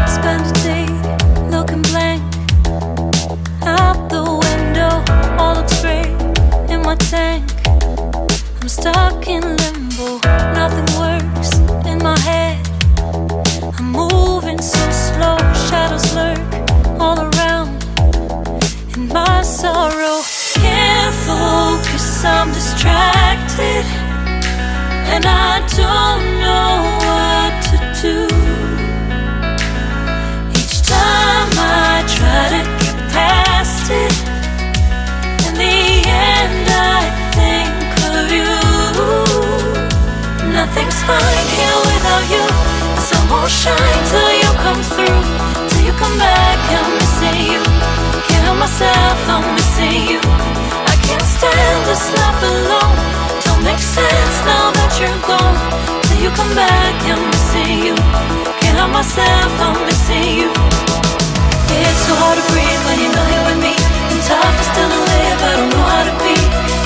Spend a day looking blank out the window, all looks great in my tank. I'm stuck in limbo, nothing works in my head. I'm moving so slow, shadows lurk all around. In my sorrow, can't focus, I'm distracted, and I don't know what to do. Each time I try to get past it, in the end I think of you. Nothing's fine here without you. The sun won't shine till you come through, till you come back. I'm missing you. Can't help myself, I'm missing you. I can't stand this life alone. Don't make sense now that you're gone. Till you come back, I'm missing you. Can't help myself, I'm missing you. It's so hard to breathe when you're not here with me. And tough is still to live, I don't know how to be.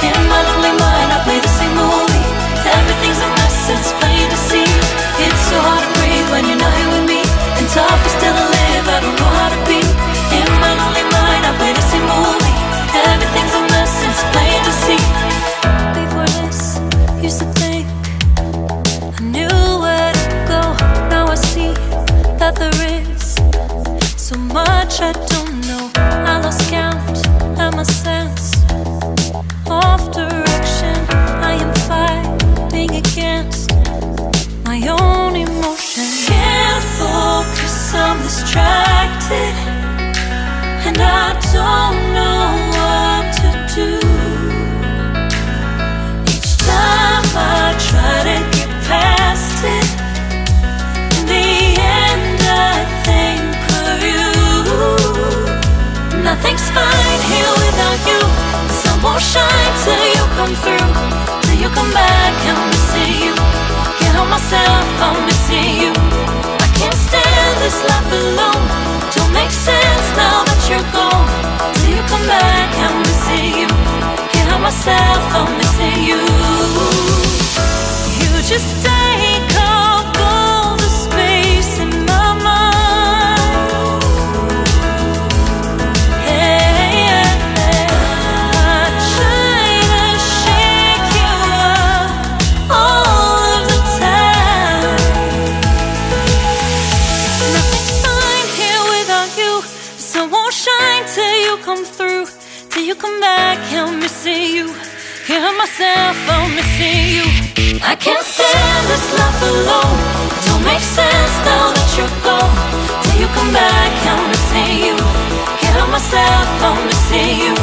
In my lonely mind, I play the same movie. Everything's a mess, it's plain to see. It's so hard to breathe when you're not here with me. And tough is still to live, I don't know how to be. In my lonely mind, I play the same movie. Everything's a mess, it's plain to see. Before this, used to think I knew where to go. Now I see that there is so much I don't know. I lost count at my sense of direction. I am fighting against my own emotion. Can't focus, I'm distracted, and I don't know what to do. Each time I try to get past it, in the end I think of you. Nothing's fine here without you. The sun won't shine till you come through, till you come back. I'm missing you. Can't help myself, I'm missing you. I can't stand this life alone. Don't make sense now that you're gone. Till you come back, I'm missing you. Can't help myself, I'm missing you. You just take up all the space in my mind. Hey, I try to shake you up all of the time. Nothing's fine here without you. The sun won't shine till you come through, till you come back. I'm missing you. Can't help myself, I'm missing you. I can't stand this life alone. Don't make sense now that you're gone. Till you come back, I'm missing you. Can't help myself, I'm missing you.